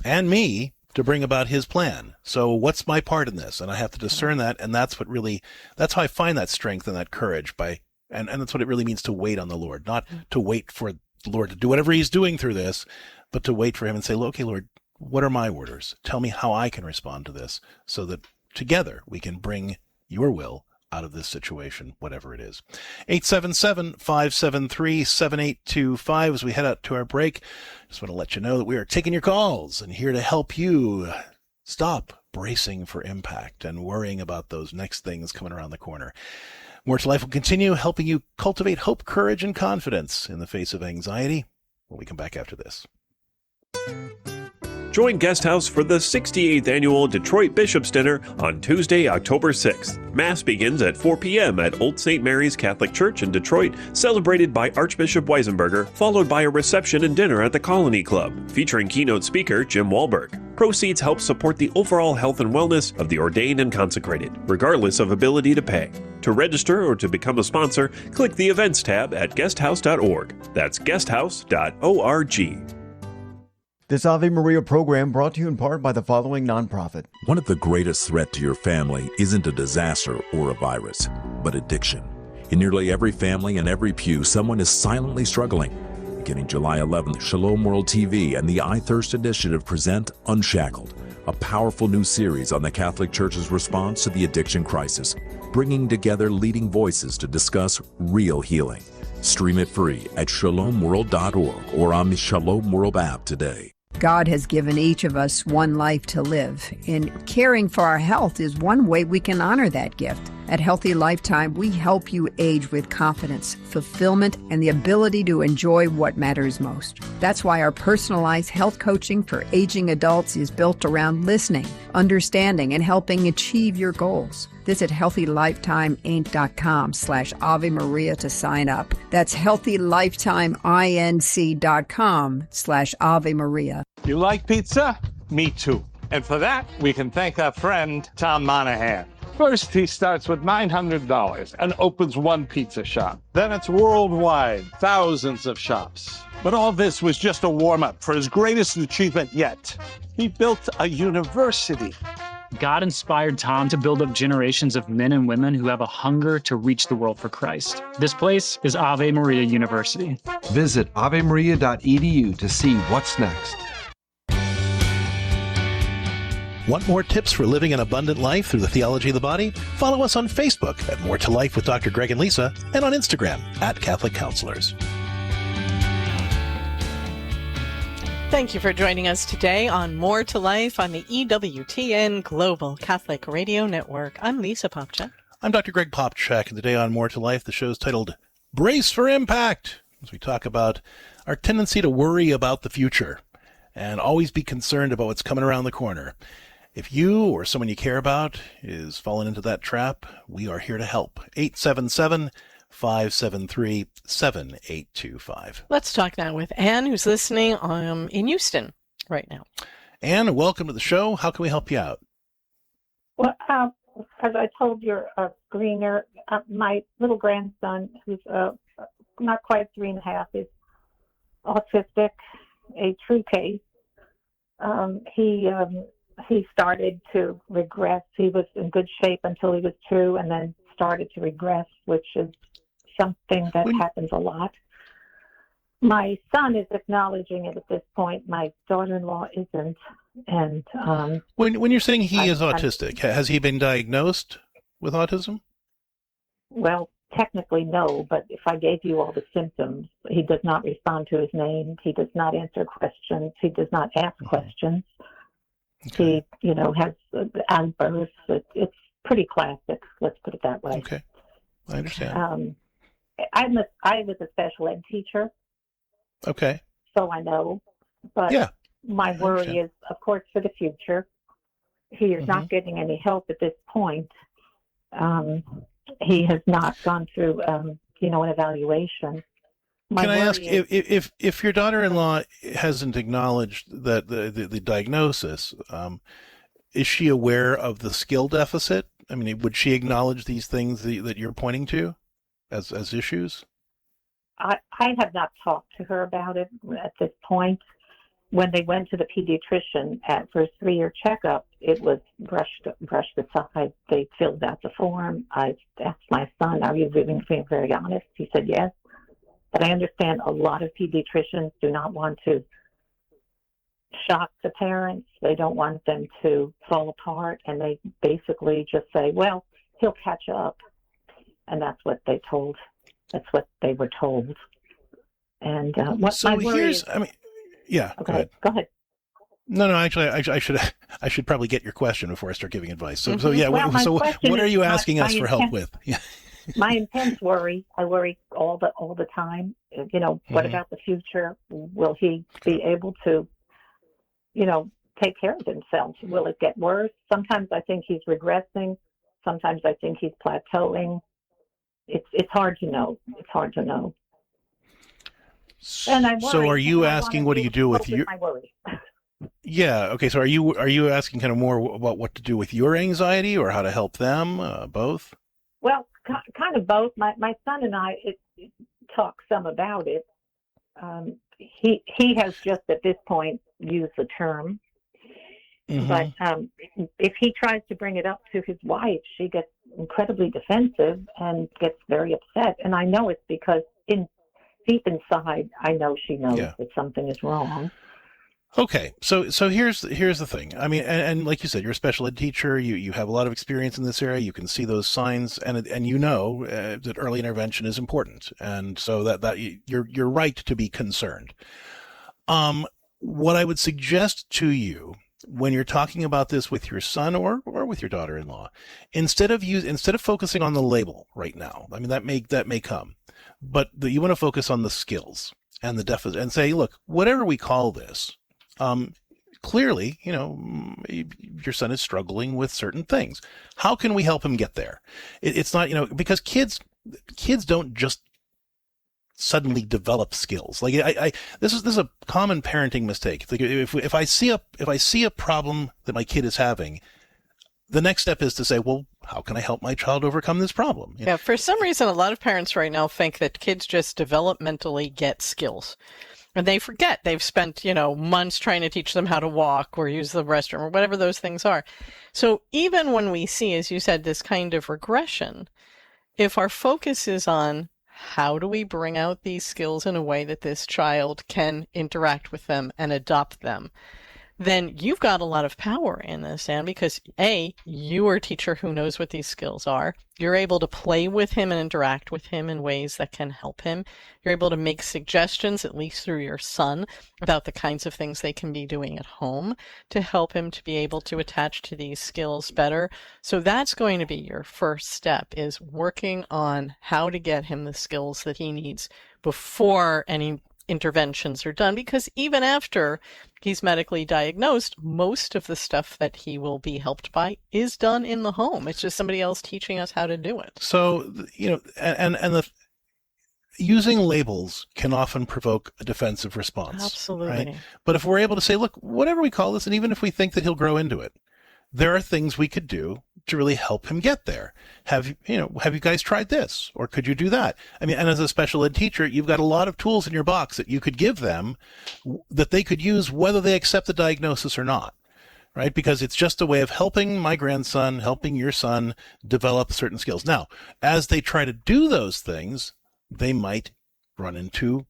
B: and me to bring about his plan. So what's my part in this? And I have to discern that. And that's how I find that strength and that courage and that's what it really means to wait on the Lord, not to wait for the Lord to do whatever he's doing through this, but to wait for him and say, okay, Lord, what are my orders? Tell me how I can respond to this so that together we can bring your will out of this situation, whatever it is. 877-573-7825. As we head out to our break, just want to let you know that we are taking your calls and here to help you stop bracing for impact and worrying about those next things coming around the corner. More to Life will continue helping you cultivate hope, courage, and confidence in the face of anxiety when we come back after this.
P: Join Guesthouse for the 68th Annual Detroit Bishops' Dinner on Tuesday, October 6th. Mass begins at 4 p.m. at Old St. Mary's Catholic Church in Detroit, celebrated by Archbishop Weisenberger, followed by a reception and dinner at the Colony Club, featuring keynote speaker Jim Wahlberg. Proceeds help support the overall health and wellness of the ordained and consecrated, regardless of ability to pay. To register or to become a sponsor, click the Events tab at guesthouse.org. That's guesthouse.org.
A: This Ave Maria program brought to you in part by the following nonprofit.
Q: One of the greatest threats to your family isn't a disaster or a virus, but addiction. In nearly every family and every pew, someone is silently struggling. Beginning July 11th, Shalom World TV and the I Thirst Initiative present Unshackled, a powerful new series on the Catholic Church's response to the addiction crisis, bringing together leading voices to discuss real healing. Stream it free at shalomworld.org or on the Shalom World app today.
R: God has given each of us one life to live, and caring for our health is one way we can honor that gift. At Healthy Lifetime, we help you age with confidence, fulfillment, and the ability to enjoy what matters most. That's why our personalized health coaching for aging adults is built around listening, understanding, and helping achieve your goals. Visit HealthyLifetimeInc.com/Ave Maria to sign up. That's HealthyLifetimeInc.com/Ave Maria.
H: You like pizza? Me too. And for that, we can thank our friend Tom Monahan. First, he starts with $900 and opens one pizza shop. Then it's worldwide, thousands of shops. But all this was just a warm-up for his greatest achievement yet. He built a university.
I: God inspired Tom to build up generations of men and women who have a hunger to reach the world for Christ. This place is Ave Maria University.
J: Visit avemaria.edu to see what's next.
B: Want more tips for living an abundant life through the theology of the body? Follow us on Facebook at More2Life with Dr. Greg and Lisa, and on Instagram at Catholic Counselors.
D: Thank you for joining us today on More to Life on the EWTN Global Catholic Radio Network. I'm Lisa Popchak.
B: I'm Dr. Greg Popchak, and today on More to Life, the show is titled Brace for Impact, as we talk about our tendency to worry about the future and always be concerned about what's coming around the corner. If you or someone you care about is falling into that trap, we are here to help. 877-573-7825.
D: Let's talk now with Anne, who's listening in Houston right now.
B: Anne, welcome to the show. How can we help you out?
S: Well, as I told your screener, my little grandson, who's not quite 3.5, is autistic, a true case. He started to regress. He was in good shape until he was 2, and then started to regress, which is something that happens a lot. My son is acknowledging it at this point. My daughter-in-law isn't. And
B: when you're saying he is autistic, has he been diagnosed with autism?
S: Well, technically no, but if I gave you all the symptoms, he does not respond to his name. He does not answer questions. He does not ask questions. Okay. He, has outbursts. It's pretty classic. Let's put it that way.
B: Okay, I understand.
S: I was a special ed teacher.
B: Okay.
S: So I know, but my worry is, of course, for the future. He is not getting any help at this point. He has not gone through, an evaluation.
B: Can I ask if your daughter-in-law hasn't acknowledged that the diagnosis, is she aware of the skill deficit? I mean, would she acknowledge these things that you're pointing to as issues?
S: I have not talked to her about it at this point. When they went to the pediatrician for his 3-year checkup, it was brushed aside. They filled out the form. I asked my son, "Are you being very honest?" He said yes. But I understand a lot of pediatricians do not want to shock the parents. They don't want them to fall apart, and they basically just say, "Well, he'll catch up," and that's what they told. That's what they were told. And what
B: so
S: my worry
B: here's,
S: is,
B: I mean, yeah.
S: Okay, go ahead.
B: No, actually, I should probably get your question before I start giving advice. So yeah.
S: Well,
B: what are you asking us for help with? Yeah.
S: My intense worry. I worry all the time. What about the future? Will he be able to, take care of himself? Will it get worse? Sometimes I think he's regressing. Sometimes I think he's plateauing. It's hard to know. It's hard to know. And I worry,
B: so are you asking, what do you do with your?
S: My worry.
B: Yeah. Okay. So are you asking kind of more about what to do with your anxiety, or how to help them? Both.
S: Well, kind of both. My son and I talk some about it. He has just at this point used the term, but if he tries to bring it up to his wife, she gets incredibly defensive and gets very upset. And I know it's because deep inside, I know she knows that something is wrong.
B: Okay, so here's the thing. I mean, and like you said, you're a special ed teacher. You have a lot of experience in this area. You can see those signs, and that early intervention is important. And so that you're right to be concerned. What I would suggest to you when you're talking about this with your son or with your daughter-in-law, instead of focusing on the label right now, I mean, that may come, but you want to focus on the skills and the deficit and say, look, whatever we call this, clearly, your son is struggling with certain things. How can we help him get there? It's not, because kids don't just suddenly develop skills. Like this is a common parenting mistake. Like if I see a problem that my kid is having, the next step is to say, well, how can I help my child overcome this problem?
D: Yeah, for some reason, a lot of parents right now think that kids just developmentally get skills. And they forget they've spent, months trying to teach them how to walk or use the restroom or whatever those things are. So even when we see, as you said, this kind of regression, if our focus is on how do we bring out these skills in a way that this child can interact with them and adopt them, then you've got a lot of power in this, Anne, because A, you are a teacher who knows what these skills are. You're able to play with him and interact with him in ways that can help him. You're able to make suggestions, at least through your son, about the kinds of things they can be doing at home to help him to be able to attach to these skills better. So that's going to be your first step, is working on how to get him the skills that he needs before any interventions are done, because even after he's medically diagnosed, most of the stuff that he will be helped by is done in the home. It's just somebody else teaching us how to do it.
B: So, using labels can often provoke a defensive response.
D: Absolutely.
B: Right? But if we're able to say, look, whatever we call this, and even if we think that he'll grow into it, there are things we could do to really help him get there. Have you guys tried this? Or could you do that? I mean, and as a special ed teacher, you've got a lot of tools in your box that you could give them that they could use whether they accept the diagnosis or not, right? Because it's just a way of helping my grandson, helping your son develop certain skills. Now, as they try to do those things, they might run into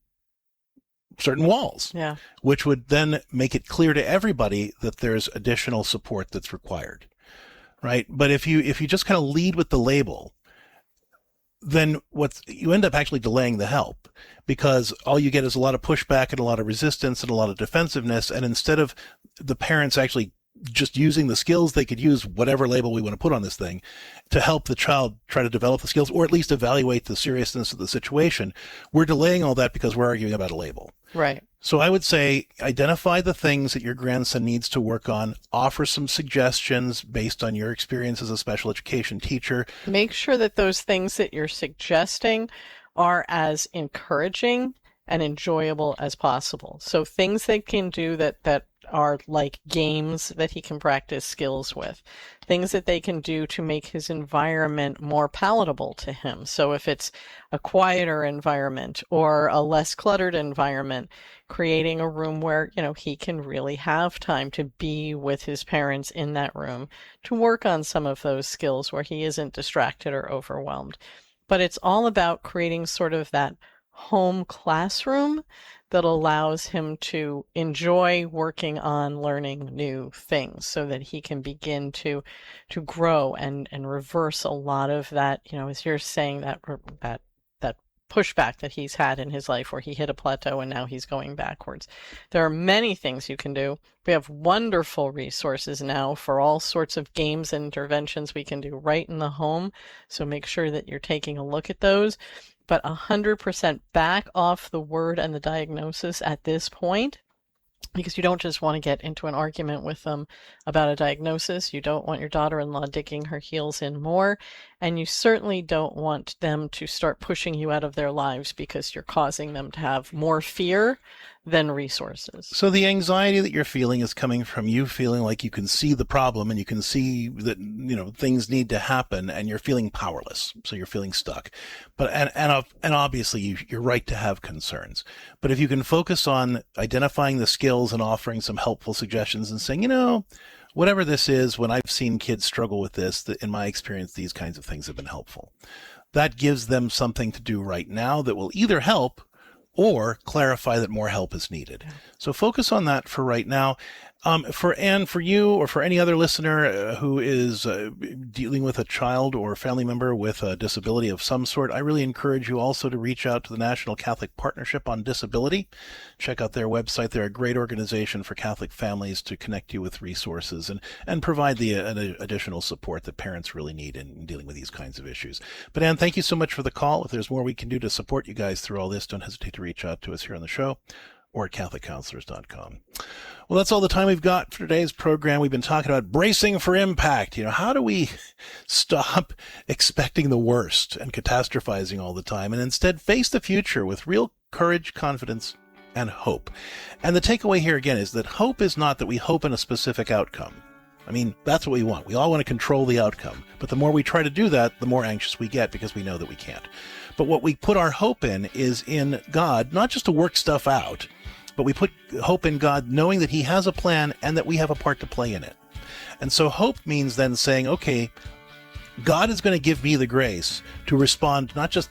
B: certain walls, which would then make it clear to everybody that there's additional support that's required, right? But if you just kind of lead with the label, then you end up actually delaying the help, because all you get is a lot of pushback and a lot of resistance and a lot of defensiveness. And instead of the parents actually just using the skills, they could use whatever label we want to put on this thing to help the child try to develop the skills, or at least evaluate the seriousness of the situation. We're delaying all that because we're arguing about a label.
D: Right.
B: So I would say identify the things that your grandson needs to work on, offer some suggestions based on your experience as a special education teacher.
D: Make sure that those things that you're suggesting are as encouraging and enjoyable as possible. So things they can do that are like games that he can practice skills with, things that they can do to make his environment more palatable to him. So if it's a quieter environment or a less cluttered environment, creating a room where, he can really have time to be with his parents in that room to work on some of those skills where he isn't distracted or overwhelmed. But it's all about creating sort of that home classroom that allows him to enjoy working on learning new things so that he can begin to grow and reverse a lot of that, as you're saying, that pushback that he's had in his life where he hit a plateau and now he's going backwards. There are many things you can do. We have wonderful resources now for all sorts of games and interventions we can do right in the home. So make sure that you're taking a look at those. But 100% back off the word and the diagnosis at this point, because you don't just want to get into an argument with them about a diagnosis. You don't want your daughter-in-law digging her heels in more, and you certainly don't want them to start pushing you out of their lives because you're causing them to have more fear than resources.
B: So the anxiety that you're feeling is coming from you feeling like you can see the problem and you can see that, things need to happen, and you're feeling powerless. So you're feeling stuck. But, and obviously you're right to have concerns. But if you can focus on identifying the skills and offering some helpful suggestions and saying, whatever this is, when I've seen kids struggle with this, in my experience, these kinds of things have been helpful. That gives them something to do right now that will either help or clarify that more help is needed. So focus on that for right now. For Anne, for you, or for any other listener who is dealing with a child or family member with a disability of some sort, I really encourage you also to reach out to the National Catholic Partnership on Disability. Check out their website. They're a great organization for Catholic families to connect you with resources and provide the additional support that parents really need in dealing with these kinds of issues. But Anne, thank you so much for the call. If there's more we can do to support you guys through all this, don't hesitate to reach out to us here on the show or at CatholicCounselors.com. Well, that's all the time we've got for today's program. We've been talking about bracing for impact. How do we stop expecting the worst and catastrophizing all the time and instead face the future with real courage, confidence, and hope? And the takeaway here again is that hope is not that we hope in a specific outcome. I mean, that's what we want. We all want to control the outcome. But the more we try to do that, the more anxious we get because we know that we can't. But what we put our hope in is in God, not just to work stuff out, but we put hope in God knowing that he has a plan and that we have a part to play in it. And so hope means then saying, okay, God is going to give me the grace to respond, not just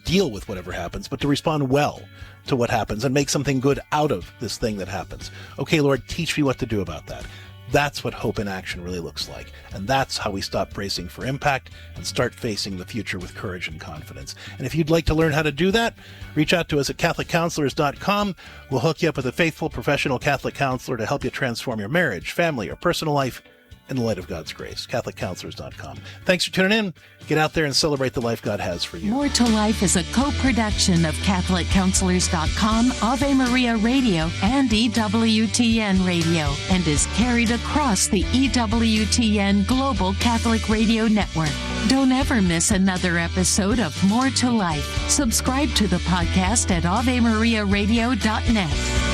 B: deal with whatever happens, but to respond well to what happens and make something good out of this thing that happens. Okay, Lord, teach me what to do about that. That's what hope in action really looks like. And that's how we stop bracing for impact and start facing the future with courage and confidence. And if you'd like to learn how to do that, reach out to us at CatholicCounselors.com. We'll hook you up with a faithful professional Catholic counselor to help you transform your marriage, family, or personal life in the light of God's grace. CatholicCounselors.com. Thanks for tuning in. Get out there and celebrate the life God has for you.
C: More to Life is a co-production of CatholicCounselors.com, Ave Maria Radio, and EWTN Radio, and is carried across the EWTN Global Catholic Radio Network. Don't ever miss another episode of More to Life. Subscribe to the podcast at AveMariaRadio.net.